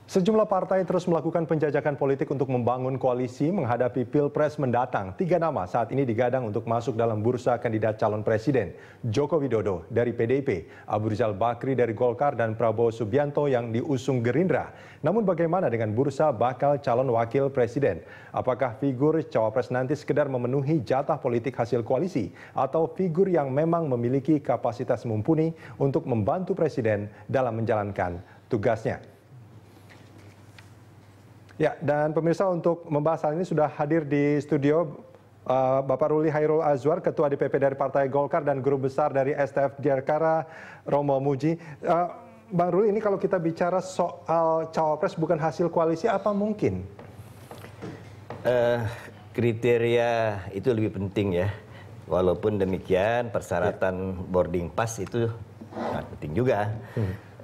Sejumlah partai terus melakukan penjajakan politik untuk membangun koalisi menghadapi Pilpres mendatang. 3 nama saat ini digadang untuk masuk dalam bursa kandidat calon presiden. Joko Widodo dari PDIP, Abu Rizal Bakri dari Golkar, dan Prabowo Subianto yang diusung Gerindra. Namun bagaimana dengan bursa bakal calon wakil presiden? Apakah figur cawapres nanti sekedar memenuhi jatah politik hasil koalisi? Atau figur yang memang memiliki kapasitas mumpuni untuk membantu presiden dalam menjalankan tugasnya? Ya, dan pemirsa, untuk membahas hal ini sudah hadir di studio Bapak Ruli Hairul Azwar, Ketua DPP dari Partai Golkar dan Guru Besar dari STF Dirkara, Romo Muji. Bang Ruli, ini kalau kita bicara soal cawapres bukan hasil koalisi, apa mungkin? Kriteria itu lebih penting ya. Walaupun demikian, persyaratan boarding pass itu sangat penting juga.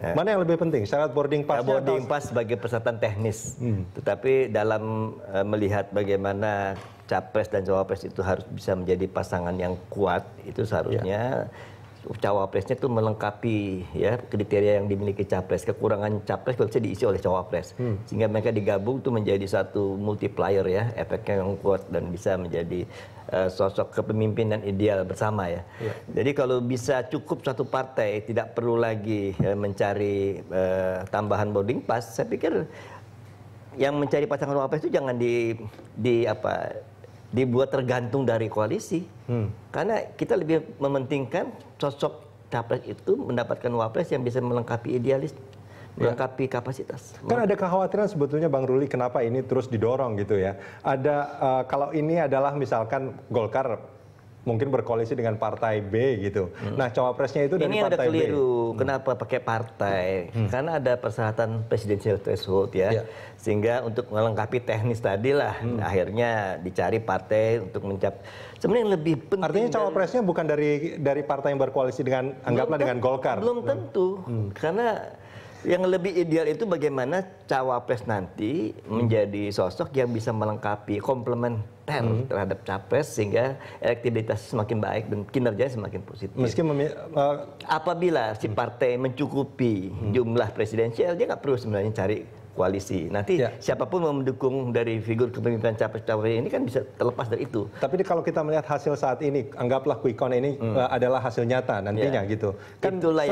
Mana yang lebih penting, syarat boarding pass? Boarding pass sebagai persyaratan teknis, tetapi dalam melihat bagaimana capres dan cawapres itu harus bisa menjadi pasangan yang kuat, itu seharusnya cawapresnya itu melengkapi ya kriteria yang dimiliki capres. Kekurangan capres bisa diisi oleh cawapres, sehingga mereka digabung itu menjadi satu multiplier ya, efeknya yang kuat dan bisa menjadi sosok kepemimpinan ideal bersama ya. Jadi kalau bisa cukup satu partai, tidak perlu lagi mencari tambahan boarding pass, saya pikir yang mencari pasangan cawapres itu jangan dibuat tergantung dari koalisi. Karena kita lebih mementingkan sosok capres itu mendapatkan wapres yang bisa melengkapi idealis, melengkapi kapasitas. Kan ada kekhawatiran sebetulnya Bang Ruli, kenapa ini terus didorong gitu ya. Ada kalau ini adalah misalkan Golkar mungkin berkoalisi dengan partai B gitu. Nah, cawapresnya itu dari partai B. Ini ada keliru. Kenapa pakai partai? Karena ada persyaratan presidensial threshold ya. Sehingga untuk melengkapi teknis tadi lah, akhirnya dicari partai untuk sebenarnya yang lebih penting. Artinya cawapresnya bukan dari partai yang berkoalisi dengan, anggaplah dengan Golkar. Belum tentu. Karena yang lebih ideal itu bagaimana cawapres nanti menjadi sosok yang bisa melengkapi, komplementer terhadap capres, sehingga elektabilitas semakin baik dan kinerja semakin positif. Apabila si partai mencukupi jumlah presidensial, dia nggak perlu sebenarnya cari koalisi. Nanti siapapun mau mendukung dari figur kepemimpinan capres-capres ini kan bisa terlepas dari itu. Tapi kalau kita melihat hasil saat ini, anggaplah quick count ini adalah hasil nyata nantinya gitu. Kan itulah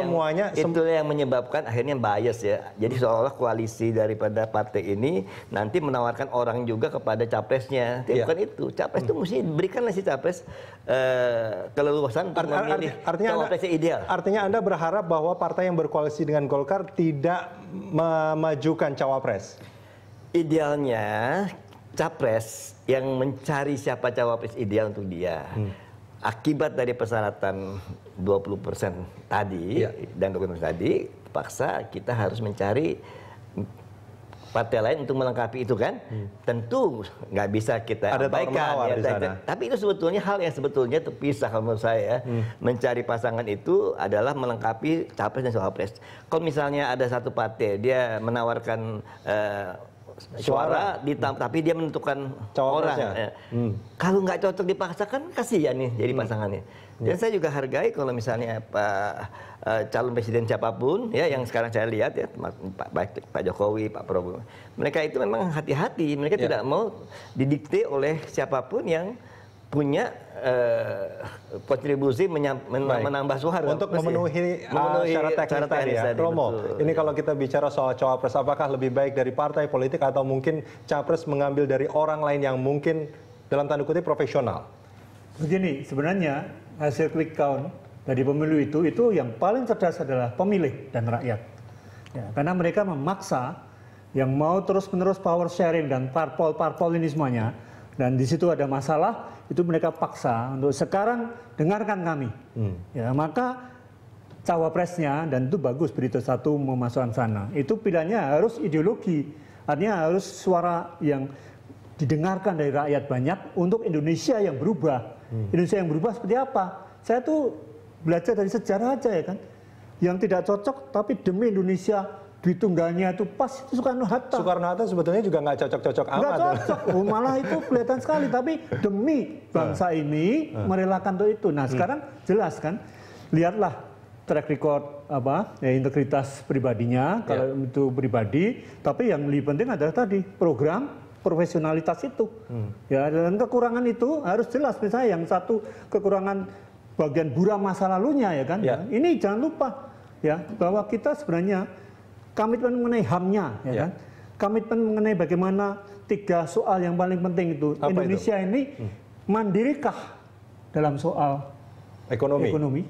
itulah yang menyebabkan akhirnya bias ya. Jadi seolah-olah koalisi daripada partai ini nanti menawarkan orang juga kepada capresnya. Bukan itu. Capres itu mesti berikanlah si capres keleluasan untuk memilih cawapresnya ideal. Artinya Anda berharap bahwa partai yang berkoalisi dengan Golkar tidak memajukan cawapres? Idealnya capres yang mencari siapa cawapres ideal untuk dia. Akibat dari persyaratan 20% tadi dan 20% tadi, paksa kita harus mencari partai lain untuk melengkapi itu kan. Tentu nggak bisa kita abaikan ya, tapi itu sebetulnya hal yang sebetulnya terpisah kalau menurut saya. Mencari pasangan itu adalah melengkapi capres dan cawapres. Kalau misalnya ada satu partai dia menawarkan suara tapi dia menentukan orang, kalau nggak cocok dipaksakan, kasihan nih jadi pasangannya. Dan saya juga hargai kalau misalnya calon presiden siapapun ya yang sekarang saya lihat ya, Pak Jokowi, Pak Prabowo, mereka itu memang hati-hati, mereka tidak mau didikte oleh siapapun yang punya kontribusi menambah suara untuk memenuhi syarat teknis tadi ya. Romo, ini kalau kita bicara soal cawapres, apakah lebih baik dari partai politik atau mungkin capres mengambil dari orang lain yang mungkin dalam tanda kutip profesional? Begini, sebenarnya hasil quick count dari pemilu itu yang paling cerdas adalah pemilih dan rakyat. Ya, karena mereka memaksa yang mau terus-menerus power sharing dan parpol ini semuanya. Dan di situ ada masalah, itu mereka paksa untuk sekarang dengarkan kami. Ya, maka cawapresnya, dan itu bagus berita satu memasukkan sana. Itu pilihannya harus ideologi, artinya harus suara yang didengarkan dari rakyat banyak untuk Indonesia yang berubah. Indonesia yang berubah seperti apa? Saya tuh belajar dari sejarah aja ya kan. Yang tidak cocok tapi demi Indonesia, duit tunggalnya itu pas, itu Soekarno-Hatta. Soekarno-Hatta sebetulnya juga nggak cocok-cocok amat. Nggak cocok, malah itu kelihatan sekali. Tapi demi bangsa ini merelakan untuk itu. Nah sekarang jelas kan, lihatlah track record integritas pribadinya, kalau itu pribadi, tapi yang lebih penting adalah tadi program profesionalitas itu. Ya, dan kekurangan itu harus jelas. Misalnya yang satu kekurangan bagian buram masa lalunya ya kan. Ini jangan lupa ya bahwa kita sebenarnya komitmen mengenai HAM-nya ya kan. Komitmen mengenai bagaimana 3 soal yang paling penting itu. Apa Indonesia itu? ini mandirikah dalam soal ekonomi?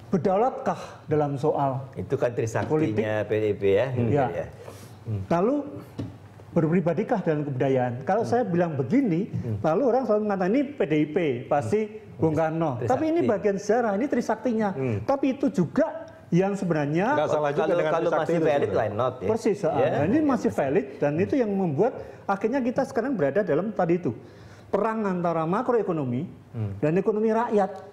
Berdaulatkah dalam soal itu kan trisaktinya PDIP ya. Lalu berpribadikah dalam kebudayaan? Kalau saya bilang begini, lalu orang selalu mengatakan ini PDIP, pasti Bung Karno. Tapi ini bagian sejarah, ini trisaktinya. Tapi itu juga yang sebenarnya nggak salah juga dengan kalau masih valid, why not ya? Persis, ini masih valid dan itu yang membuat akhirnya kita sekarang berada dalam tadi itu perang antara makroekonomi dan ekonomi rakyat.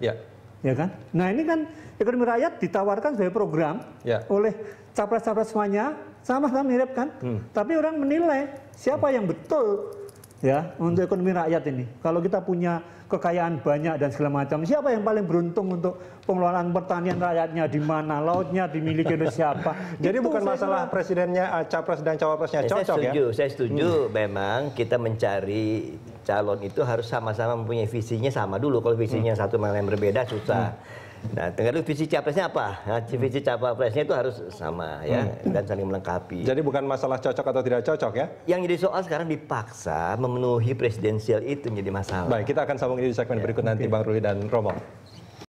Ya kan? Nah ini kan ekonomi rakyat ditawarkan sebagai program oleh capres-capres semuanya sama-sama mirip kan? Tapi orang menilai siapa yang betul ya untuk ekonomi rakyat ini. Kalau kita punya kekayaan banyak dan segala macam, siapa yang paling beruntung untuk pengelolaan pertanian rakyatnya di mana, lautnya dimiliki oleh siapa? Jadi bukan masalah presidennya, capres dan cawapresnya cocok ya? Saya setuju. Memang kita mencari calon itu harus sama-sama mempunyai visinya sama dulu. Kalau visinya satu sama lain berbeda susah. Nah, tinggal visi capresnya apa? Nah, visi cawapresnya itu harus sama ya dan saling melengkapi. Jadi bukan masalah cocok atau tidak cocok ya? Yang jadi soal sekarang dipaksa memenuhi presidensial itu menjadi masalah. Baik, kita akan sambung ini di segmen berikut nanti Bang Ruli dan Romo.